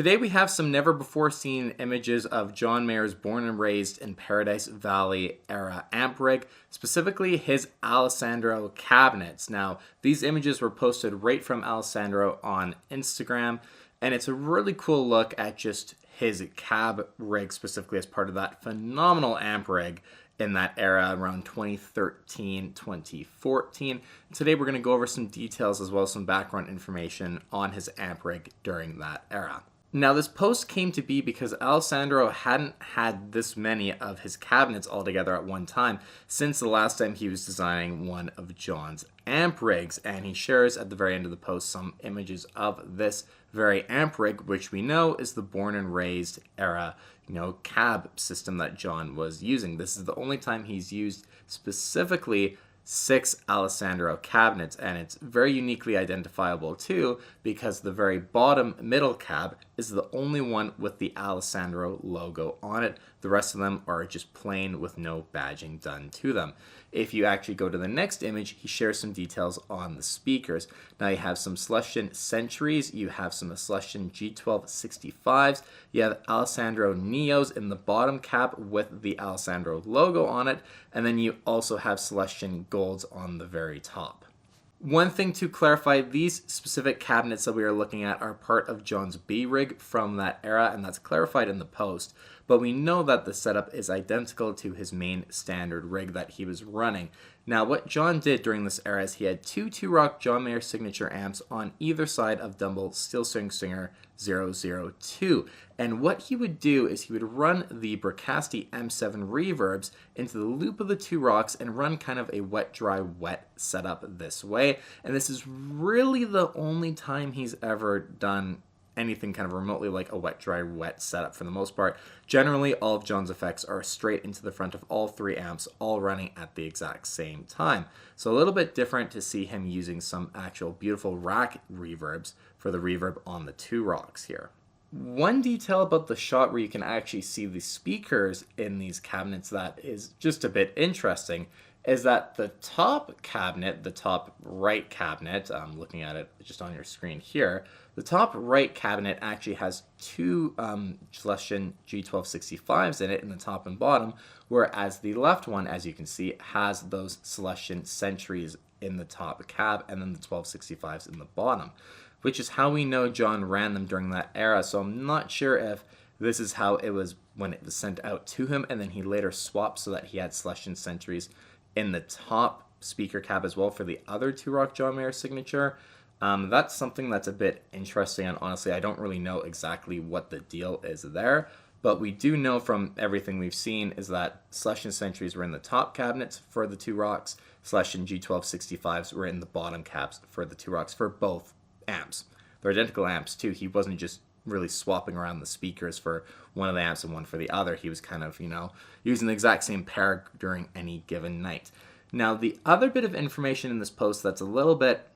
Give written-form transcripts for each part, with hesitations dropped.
Today we have some never before seen images of John Mayer's born and raised in Paradise Valley era amp rig, specifically his Alessandro cabinets. Now, these images were posted right from Alessandro on Instagram, and it's a really cool look at just his cab rig specifically as part of that phenomenal amp rig in that era around 2013, 2014. Today we're going to go over some details as well as some background information on his amp rig during that era. Now, this post came to be because Alessandro hadn't had this many of his cabinets all together at one time since the last time he was designing one of John's amp rigs, and he shares at the very end of the post some images of this very amp rig, which we know is the born and raised era, cab system that John was using. This is the only time he's used specifically 6 Alessandro cabinets, and it's very uniquely identifiable too because the very bottom middle cab is the only one with the Alessandro logo on it. The rest of them are just plain with no badging done to them. If you actually go to the next image, he shares some details on the speakers. Now you have some Celestion Centuries, you have some Celestion G1265s, you have Alessandro Neos in the bottom cab with the Alessandro logo on it, and then you also have Celestion Golds on the very top. One thing to clarify, these specific cabinets that we are looking at are part of John's B rig from that era, and that's clarified in the post, but we know that the setup is identical to his main standard rig that he was running. Now, what John did during this era is he had two Two-Rock John Mayer signature amps on either side of Dumble Steel String Singer 002. And what he would do is he would run the Bricasti M7 reverbs into the loop of the Two-Rocks and run kind of a wet, dry, wet setup this way. And this is really the only time he's ever done anything kind of remotely like a wet, dry, wet setup for the most part. Generally, all of John's effects are straight into the front of all 3 amps, all running at the exact same time. So a little bit different to see him using some actual beautiful rack reverbs for the reverb on the Two-Rocks here. One detail about the shot where you can actually see the speakers in these cabinets that is just a bit interesting is that the top cabinet, the top right cabinet, I'm looking at it just on your screen here, the top right cabinet actually has 2 Celestion G1265s in it in the top and bottom, whereas the left one, as you can see, has those Celestion Centuries in the top cab and then the 1265s in the bottom, which is how we know John ran them during that era. So I'm not sure if this is how it was when it was sent out to him, and then he later swapped so that he had Celestion Centuries in the top speaker cab as well for the other Two-Rock John Mayer signature. That's something that's a bit interesting, and honestly, I don't really know exactly what the deal is there. But we do know from everything we've seen is that Celestion Centuries were in the top cabinets for the Two-Rocks, Celestion G1265s were in the bottom cabs for the Two-Rocks for both amps. They're identical amps too. He wasn't just really swapping around the speakers for one of the amps and one for the other. He was kind of, using the exact same pair during any given night. Now, the other bit of information in this post that's a little bit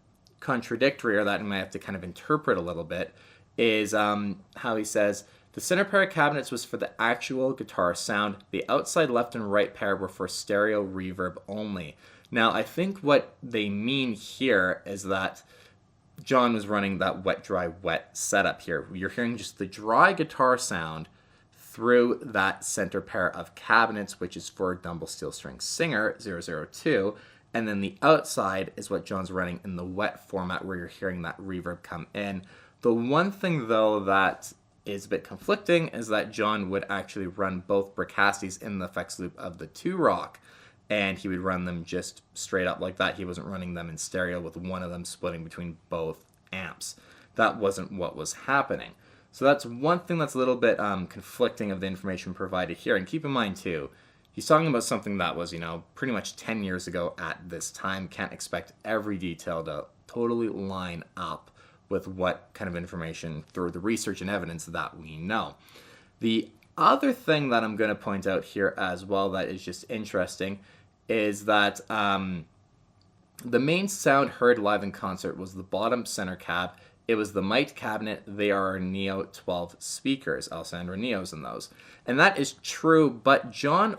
contradictory, or that you might have to kind of interpret a little bit, is how he says, the center pair of cabinets was for the actual guitar sound. The outside left and right pair were for stereo reverb only. Now, I think what they mean here is that John was running that wet, dry, wet setup here. You're hearing just the dry guitar sound through that center pair of cabinets, which is for Dumble Steel String Singer 002. And then the outside is what John's running in the wet format where you're hearing that reverb come in. The one thing, though, that is a bit conflicting is that John would actually run both Bricastis in the effects loop of the Two-Rock, and he would run them just straight up like that. He wasn't running them in stereo with one of them splitting between both amps. That wasn't what was happening. So that's one thing that's a little bit conflicting of the information provided here. And keep in mind, too, he's talking about something that was, pretty much 10 years ago at this time. Can't expect every detail to totally line up with what kind of information through the research and evidence that we know. The other thing that I'm going to point out here as well that is just interesting is that the main sound heard live in concert was the bottom center cab. It was the mic'd cabinet. They are Neo 12 speakers, Alessandro Neos in those. And that is true, but John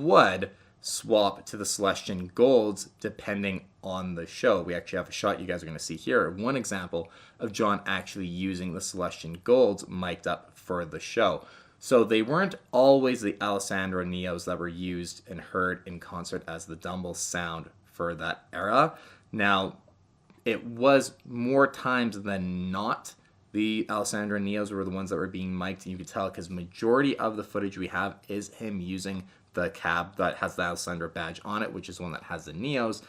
would swap to the Celestion Golds depending on the show. We actually have a shot you guys are going to see here. One example of John actually using the Celestion Golds mic'd up for the show. So they weren't always the Alessandro Neos that were used and heard in concert as the Dumble sound for that era. Now, it was more times than not the Alessandro Neos were the ones that were being mic'd, and you could tell because majority of the footage we have is him using the cab that has the Alessandro badge on it, which is one that has the Neos.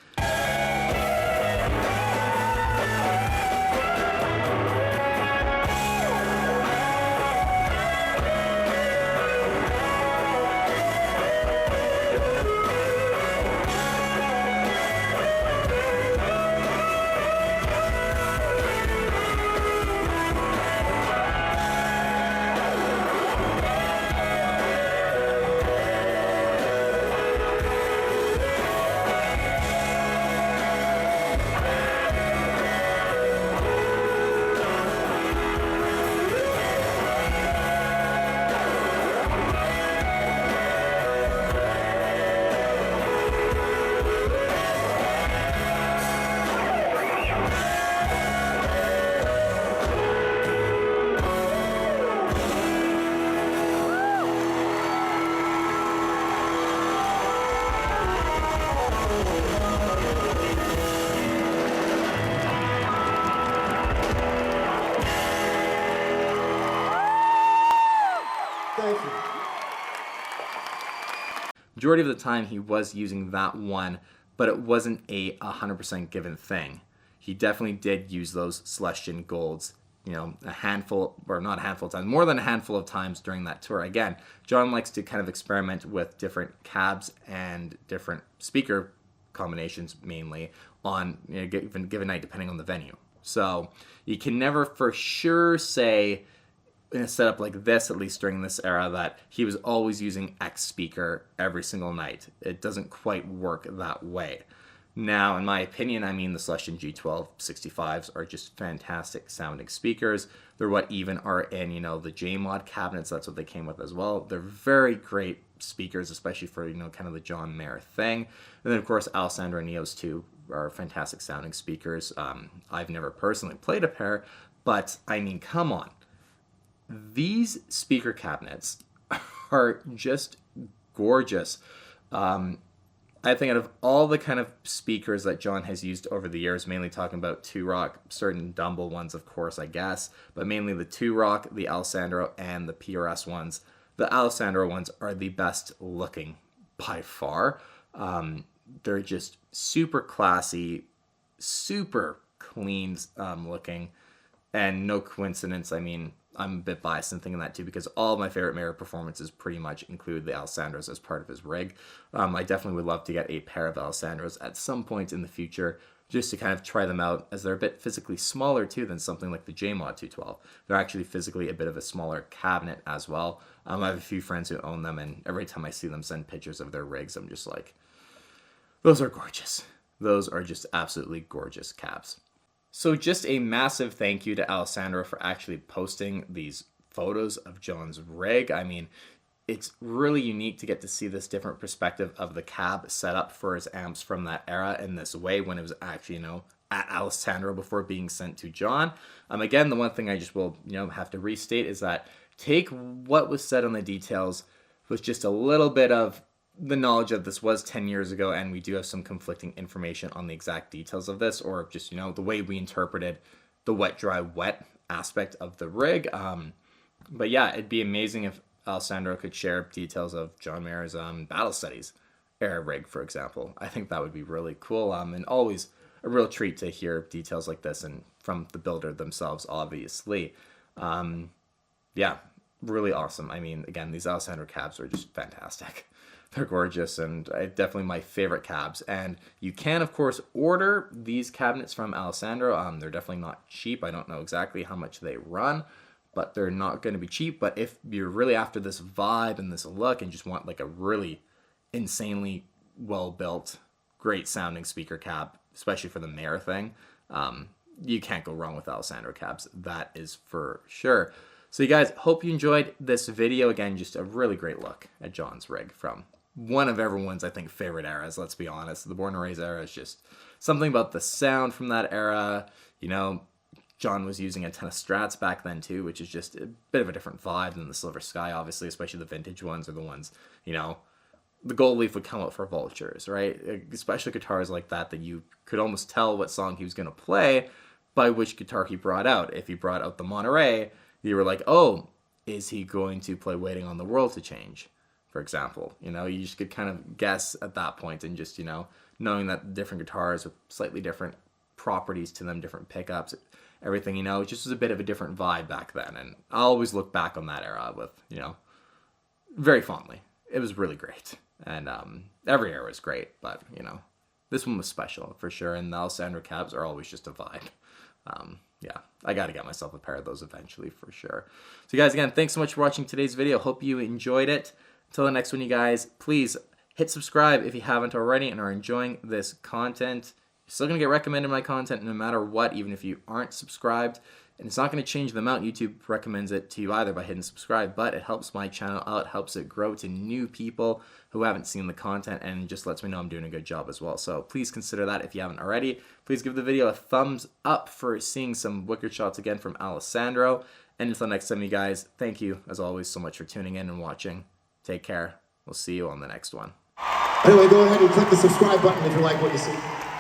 Thank you. Majority of the time he was using that one, but it wasn't a 100% given thing. He definitely did use those Celestion Golds, a handful, or not a handful of times, more than a handful of times during that tour. Again, John likes to kind of experiment with different cabs and different speaker combinations, mainly on given night, depending on the venue. So you can never for sure say in a setup like this, at least during this era, that he was always using X speaker every single night. It doesn't quite work that way. Now, in my opinion, the Celestion G12 65s are just fantastic sounding speakers. They're what even are in, the JMod cabinets. That's what they came with as well. They're very great speakers, especially for, kind of the John Mayer thing. And then, of course, Alessandro Neos, too, are fantastic sounding speakers. I've never personally played a pair, but, come on. These speaker cabinets are just gorgeous. I think out of all the kind of speakers that John has used over the years, mainly talking about Two-Rock, certain Dumble ones, of course, I guess, but mainly the Two-Rock, the Alessandro, and the PRS ones. The Alessandro ones are the best looking by far. They're just super classy, super clean looking, and no coincidence. I'm a bit biased in thinking that too, because all of my favorite Mayer performances pretty much include the Alessandros as part of his rig. I definitely would love to get a pair of Alessandros at some point in the future, just to kind of try them out, as they're a bit physically smaller too than something like the JMod 212. They're actually physically a bit of a smaller cabinet as well. I have a few friends who own them, and every time I see them send pictures of their rigs, I'm just like, those are gorgeous. Those are just absolutely gorgeous cabs. So just a massive thank you to Alessandro for actually posting these photos of John's rig. It's really unique to get to see this different perspective of the cab set up for his amps from that era in this way, when it was actually, at Alessandro before being sent to John. Again, the one thing I just will, have to restate is that take what was said on the details with just a little bit of the knowledge of this was 10 years ago, and we do have some conflicting information on the exact details of this, or just, the way we interpreted the wet, dry, wet aspect of the rig. But yeah, it'd be amazing if Alessandro could share details of John Mayer's Battle Studies era rig, for example. I think that would be really cool, and always a real treat to hear details like this, and from the builder themselves, obviously. Yeah, really awesome. Again, these Alessandro cabs are just fantastic. They're gorgeous, and definitely my favorite cabs. And you can, of course, order these cabinets from Alessandro. They're definitely not cheap. I don't know exactly how much they run, but they're not going to be cheap. But if you're really after this vibe and this look and just want like a really insanely well-built, great-sounding speaker cab, especially for the Mayer thing, you can't go wrong with Alessandro cabs. That is for sure. So you guys, hope you enjoyed this video. Again, just a really great look at John's rig from one of everyone's, I think, favorite eras, let's be honest. The Born and Raised era is just something about the sound from that era. You know, John was using a ton of Strats back then too, which is just a bit of a different vibe than the Silver Sky, obviously, especially the vintage ones or the ones, you know, the Gold Leaf would come out for Vultures, right? Especially guitars like that you could almost tell what song he was going to play by which guitar he brought out. If he brought out the Monterey, you were like, oh, is he going to play Waiting on the World to Change, for example? You know, you just could kind of guess at that point, and just, you know, knowing that different guitars with slightly different properties to them, different pickups, everything, you know, it just was a bit of a different vibe back then. And I always look back on that era with, you know, very fondly. It was really great. And every era was great, but, you know, this one was special for sure. And the Alessandro cabs are always just a vibe. Yeah, I got to get myself a pair of those eventually for sure. So guys, again, thanks so much for watching today's video. Hope you enjoyed it. Until the next one, you guys, please hit subscribe if you haven't already and are enjoying this content. You're still going to get recommended my content no matter what, even if you aren't subscribed. And it's not going to change the amount YouTube recommends it to you either by hitting subscribe, but it helps my channel out, helps it grow to new people who haven't seen the content, and just lets me know I'm doing a good job as well. So please consider that if you haven't already. Please give the video a thumbs up for seeing some wicked shots again from Alessandro. And until next time, you guys, thank you as always so much for tuning in and watching. Take care. We'll see you on the next one. Anyway, go ahead and click the subscribe button if you like what you see.